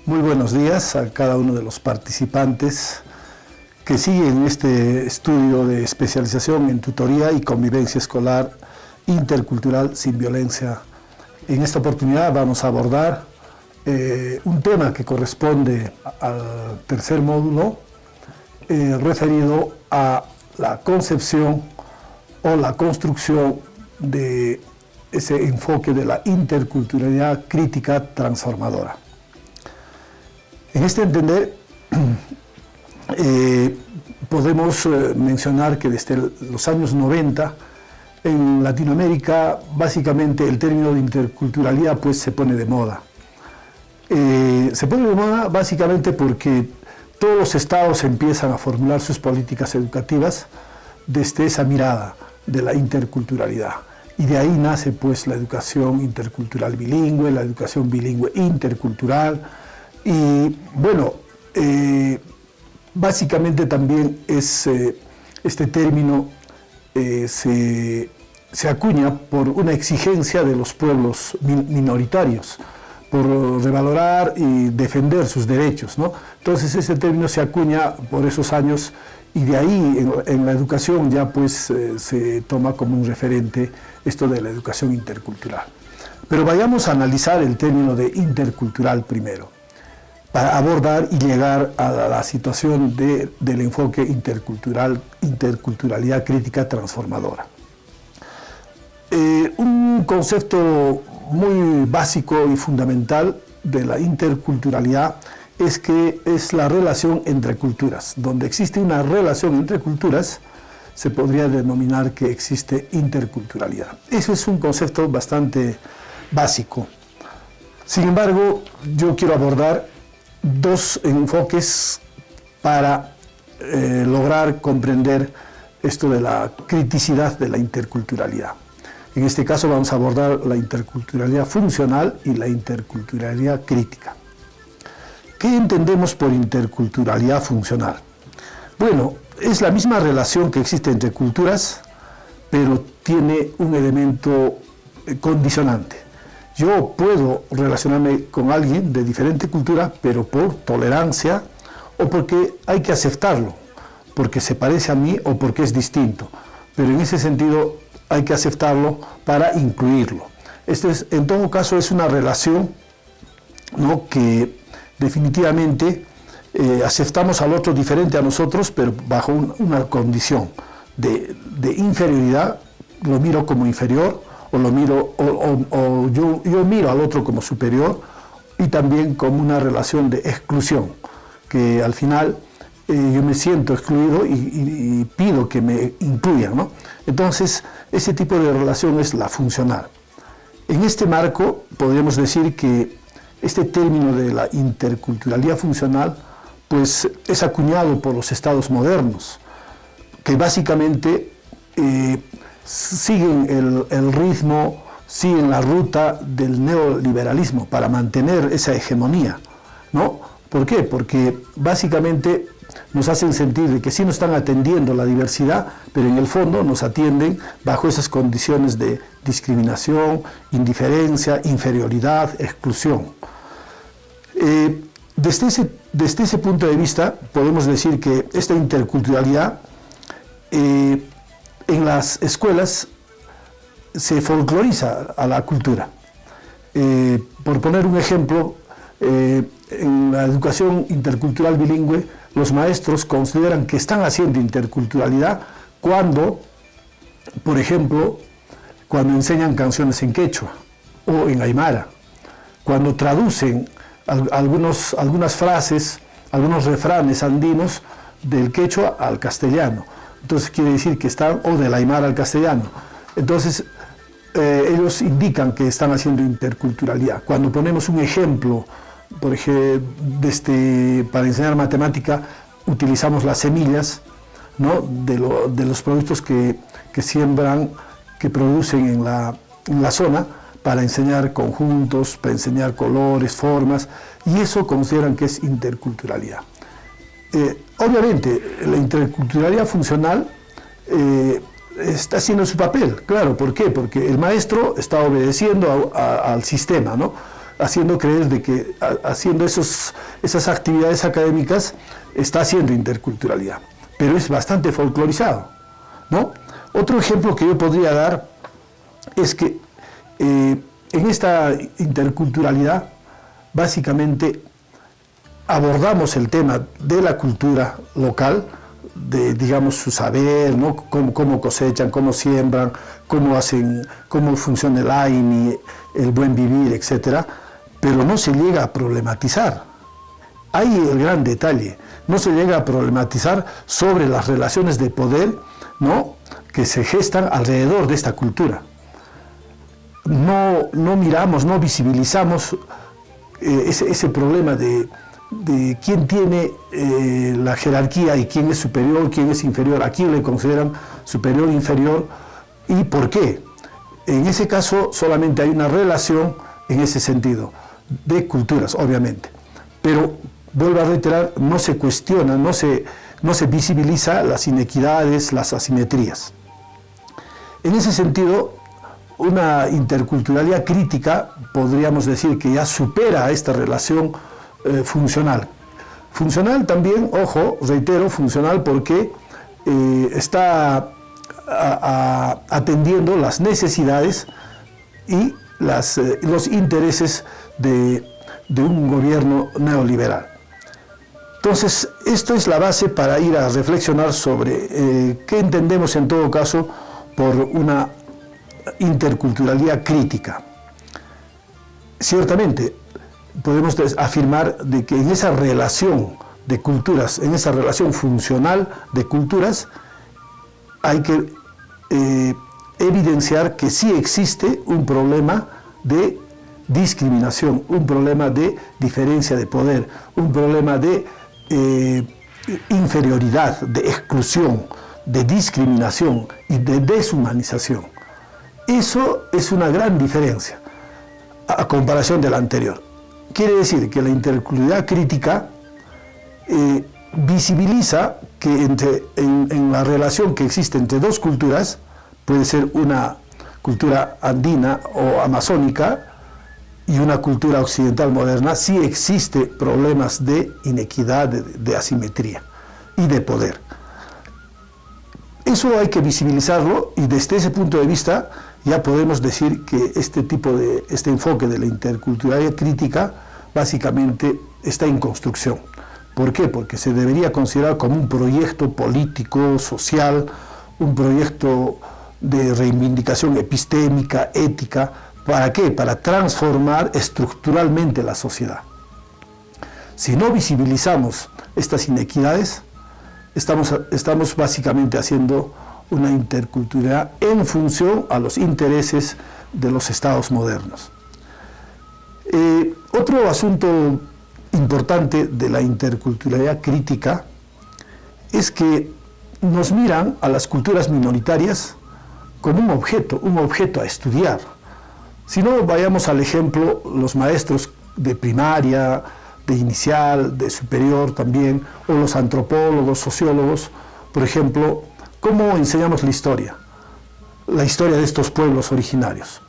Muy buenos días a cada uno de los participantes que siguen este estudio de especialización en tutoría y convivencia escolar intercultural sin violencia. En esta oportunidad vamos a abordar un tema que corresponde al tercer módulo referido a la concepción o la construcción de ese enfoque de la interculturalidad crítica transformadora. En este entender, podemos mencionar que desde los años 90 en Latinoamérica básicamente el término de interculturalidad pues se pone de moda. Se pone de moda básicamente porque todos los estados empiezan a formular sus políticas educativas desde esa mirada de la interculturalidad. Y de ahí nace pues la educación intercultural bilingüe, la educación bilingüe intercultural. Y bueno, básicamente también este término se acuña por una exigencia de los pueblos minoritarios, por revalorar y defender sus derechos, ¿no? Entonces este término se acuña por esos años y de ahí en la educación ya pues se toma como un referente esto de la educación intercultural. Pero vayamos a analizar el término de intercultural primero, para abordar y llegar a la situación del enfoque interculturalidad crítica transformadora. Un concepto muy básico y fundamental de la interculturalidad es que es la relación entre culturas. Donde existe una relación entre culturas, se podría denominar que existe interculturalidad. Eso es un concepto bastante básico. Sin embargo, yo quiero abordar dos enfoques para lograr comprender esto de la criticidad de la interculturalidad. En este caso vamos a abordar la interculturalidad funcional y la interculturalidad crítica. ¿Qué entendemos por interculturalidad funcional? Bueno, es la misma relación que existe entre culturas, pero tiene un elemento condicionante. Yo puedo relacionarme con alguien de diferente cultura, pero por tolerancia o porque hay que aceptarlo, porque se parece a mí o porque es distinto. Pero en ese sentido hay que aceptarlo para incluirlo. En todo caso, es una relación, ¿no?, que definitivamente aceptamos al otro diferente a nosotros, pero bajo una condición de inferioridad. Lo miro como inferior, o yo miro al otro como superior, y también como una relación de exclusión, que al final yo me siento excluido y pido que me incluyan, ¿no? Entonces, ese tipo de relación es la funcional. En este marco, podríamos decir que este término de la interculturalidad funcional pues, es acuñado por los estados modernos, que básicamente siguen el ritmo, siguen la ruta del neoliberalismo para mantener esa hegemonía, ¿no? ¿Por qué? Porque básicamente nos hacen sentir de que sí nos están atendiendo la diversidad, pero en el fondo nos atienden bajo esas condiciones de discriminación, indiferencia, inferioridad, exclusión. Desde ese punto de vista podemos decir que esta interculturalidad en las escuelas se folcloriza a la cultura. Por poner un ejemplo, en la educación intercultural bilingüe, los maestros consideran que están haciendo interculturalidad cuando, por ejemplo, cuando enseñan canciones en quechua o en aymara, cuando traducen algunas frases, algunos refranes andinos del quechua al castellano. Entonces quiere decir que están, o del aymara al castellano. Entonces ellos indican que están haciendo interculturalidad. Cuando ponemos un ejemplo, por ejemplo, para enseñar matemática, utilizamos las semillas, ¿no?, de los productos que siembran, que producen en la zona, para enseñar conjuntos, para enseñar colores, formas, y eso consideran que es interculturalidad. Obviamente, la interculturalidad funcional está haciendo su papel, claro. ¿Por qué? Porque el maestro está obedeciendo al sistema, ¿no?, haciendo creer de que haciendo esas actividades académicas está haciendo interculturalidad, pero es bastante folclorizado, ¿no? Otro ejemplo que yo podría dar es que en esta interculturalidad básicamente abordamos el tema de la cultura local, de, digamos, su saber, ¿no? Cómo cosechan, cómo siembran, cómo funciona el AINI, el buen vivir, etc. Pero no se llega a problematizar. Ahí el gran detalle. No se llega a problematizar sobre las relaciones de poder, ¿no?, que se gestan alrededor de esta cultura. No miramos, no visibilizamos ese problema de quién tiene la jerarquía y quién es superior, quién es inferior, a quién le consideran superior e inferior y por qué. En ese caso solamente hay una relación en ese sentido, de culturas, obviamente. Pero, vuelvo a reiterar, no se cuestiona, no se visibiliza las inequidades, las asimetrías. En ese sentido, una interculturalidad crítica, podríamos decir que ya supera esta relación funcional. Funcional también, ojo, reitero, funcional porque está atendiendo las necesidades y los intereses de un gobierno neoliberal. Entonces, esto es la base para ir a reflexionar sobre qué entendemos en todo caso por una interculturalidad crítica. Ciertamente, podemos afirmar de que en esa relación de culturas, en esa relación funcional de culturas, hay que evidenciar que sí existe un problema de discriminación, un problema de diferencia de poder, un problema de inferioridad, de exclusión, de discriminación y de deshumanización. Eso es una gran diferencia a comparación de la anterior. Quiere decir que la interculturalidad crítica visibiliza que en la relación que existe entre dos culturas, puede ser una cultura andina o amazónica y una cultura occidental moderna, sí existe problemas de inequidad, de asimetría y de poder. Eso hay que visibilizarlo y desde ese punto de vista ya podemos decir que este enfoque de la interculturalidad crítica básicamente está en construcción. ¿Por qué? Porque se debería considerar como un proyecto político, social, un proyecto de reivindicación epistémica, ética. ¿Para qué? Para transformar estructuralmente la sociedad. Si no visibilizamos estas inequidades, estamos básicamente haciendo una interculturalidad en función a los intereses de los estados modernos. Otro asunto importante de la interculturalidad crítica es que nos miran a las culturas minoritarias como un objeto a estudiar. Si no, vayamos al ejemplo, los maestros de primaria, de inicial, de superior también, o los antropólogos, sociólogos, por ejemplo, ¿cómo enseñamos la historia? La historia de estos pueblos originarios.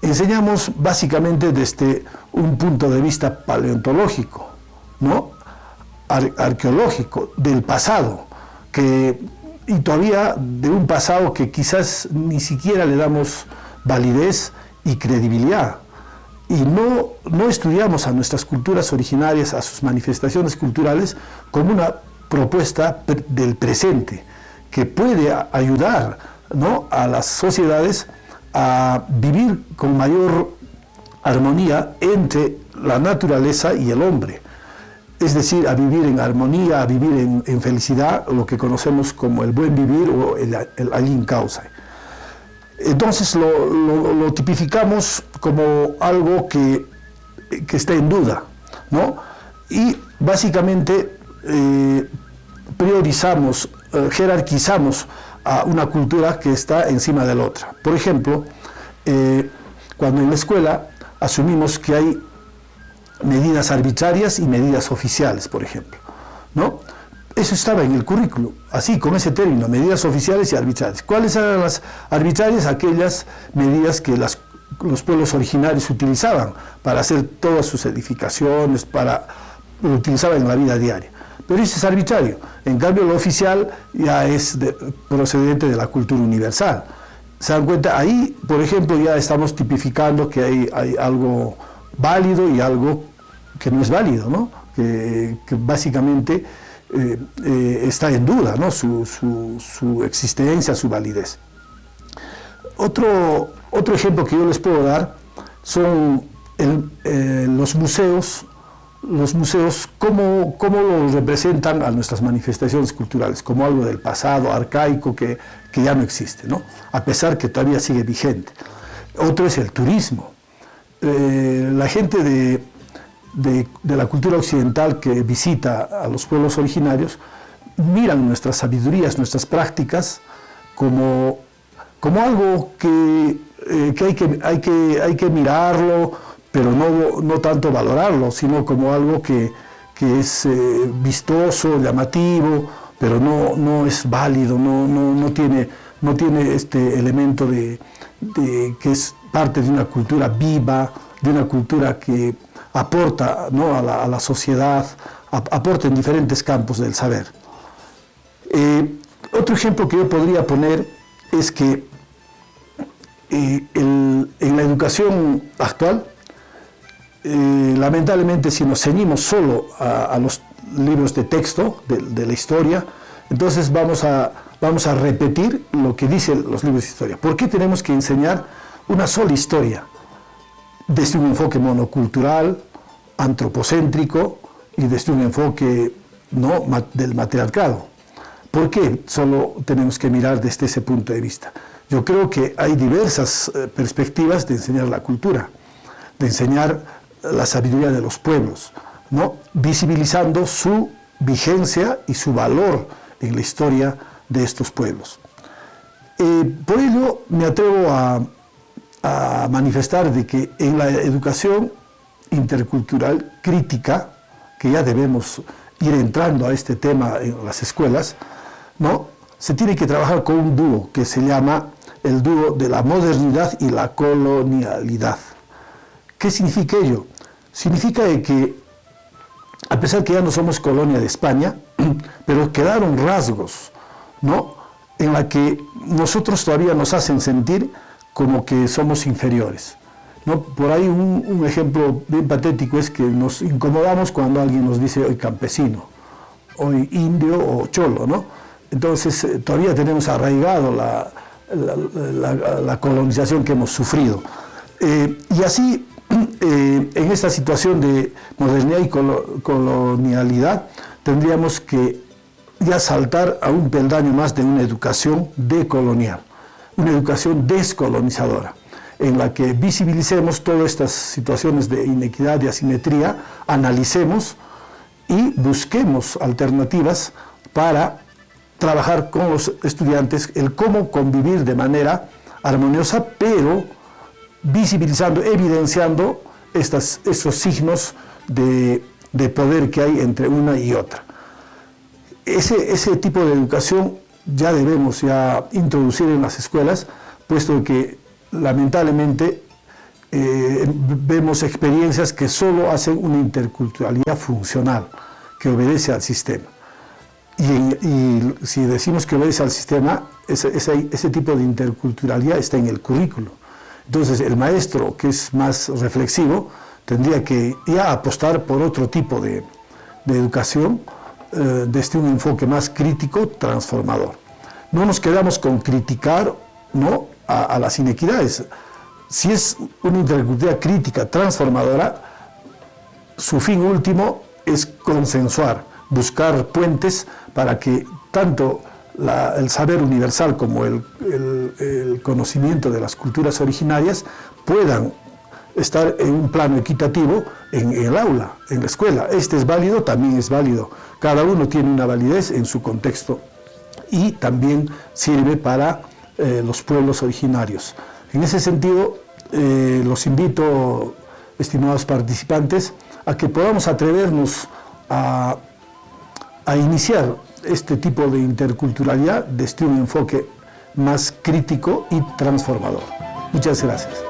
Enseñamos básicamente desde un punto de vista paleontológico, ¿no? Arqueológico, del pasado, y todavía de un pasado que quizás ni siquiera le damos validez y credibilidad. Y no estudiamos a nuestras culturas originarias, a sus manifestaciones culturales, como una propuesta del presente, que puede ayudar, ¿no?, a las sociedades a vivir con mayor armonía entre la naturaleza y el hombre. Es decir, a vivir en armonía, a vivir en felicidad, lo que conocemos como el buen vivir o el allin causa. Entonces lo tipificamos como algo que está en duda, ¿no? Y básicamente priorizamos, jerarquizamos a una cultura que está encima de la otra. Por ejemplo, cuando en la escuela asumimos que hay medidas arbitrarias y medidas oficiales, por ejemplo, ¿no? Eso estaba en el currículo, así, con ese término, medidas oficiales y arbitrarias. ¿Cuáles eran las arbitrarias? Aquellas medidas que las los pueblos originarios utilizaban para hacer todas sus edificaciones, lo utilizaban en la vida diaria. Pero eso es arbitrario. En cambio, lo oficial ya es procedente de la cultura universal. ¿Se dan cuenta? Ahí, por ejemplo, ya estamos tipificando que hay algo válido y algo que no es válido, ¿no? Que básicamente está en duda, ¿no? Su existencia, su validez. Otro ejemplo que yo les puedo dar son los museos. Los museos, ¿cómo los representan a nuestras manifestaciones culturales? Como algo del pasado, arcaico, que ya no existe, ¿no? A pesar que todavía sigue vigente. Otro es el turismo. La gente de la cultura occidental que visita a los pueblos originarios miran nuestras sabidurías, nuestras prácticas como algo que hay que mirarlo, pero no tanto valorarlo, sino como algo que es vistoso, llamativo, pero no es válido, no tiene este elemento de que es parte de una cultura viva, de una cultura que aporta, ¿no?, a la sociedad, aporta en diferentes campos del saber. Otro ejemplo que yo podría poner es que en la educación actual, lamentablemente, si nos ceñimos solo a los libros de texto de la historia, entonces vamos a repetir lo que dicen los libros de historia. ¿Por qué tenemos que enseñar una sola historia? Desde un enfoque monocultural, antropocéntrico y desde un enfoque del matriarcado. ¿Por qué solo tenemos que mirar desde ese punto de vista? Yo creo que hay diversas perspectivas de enseñar la cultura, de enseñar la sabiduría de los pueblos, ¿no?, visibilizando su vigencia y su valor en la historia de estos pueblos. Por ello me atrevo a manifestar de que en la educación intercultural crítica, que ya debemos ir entrando a este tema en las escuelas, ¿no?, se tiene que trabajar con un dúo que se llama el dúo de la modernidad y la colonialidad. ¿Qué significa ello? Significa que, a pesar que ya no somos colonia de España, pero quedaron rasgos, ¿no?, en la que nosotros todavía nos hacen sentir como que somos inferiores, ¿no? Por ahí un ejemplo bien patético es que nos incomodamos cuando alguien nos dice hoy campesino, hoy indio o cholo, ¿no? Entonces todavía tenemos arraigado la colonización que hemos sufrido. Y así, en esta situación de modernidad y colonialidad, tendríamos que ya saltar a un peldaño más de una educación decolonial, una educación descolonizadora, en la que visibilicemos todas estas situaciones de inequidad y asimetría, analicemos y busquemos alternativas para trabajar con los estudiantes el cómo convivir de manera armoniosa, pero visibilizando, evidenciando estos signos de poder que hay entre una y otra. Ese tipo de educación ya debemos introducir en las escuelas, puesto que lamentablemente vemos experiencias que solo hacen una interculturalidad funcional, que obedece al sistema. Y si decimos que obedece al sistema, ese tipo de interculturalidad está en el currículo. Entonces el maestro, que es más reflexivo, tendría que ya apostar por otro tipo de educación, desde un enfoque más crítico, transformador. No nos quedamos con criticar, ¿no?, a las inequidades. Si es una interculturalidad crítica, transformadora, su fin último es consensuar, buscar puentes para que tanto el saber universal como el conocimiento de las culturas originarias puedan estar en un plano equitativo en el aula, en la escuela. Este es válido, también es válido. Cada uno tiene una validez en su contexto y también sirve para los pueblos originarios. En ese sentido, los invito, estimados participantes, a que podamos atrevernos a iniciar este tipo de interculturalidad desde un enfoque más crítico y transformador. Muchas gracias.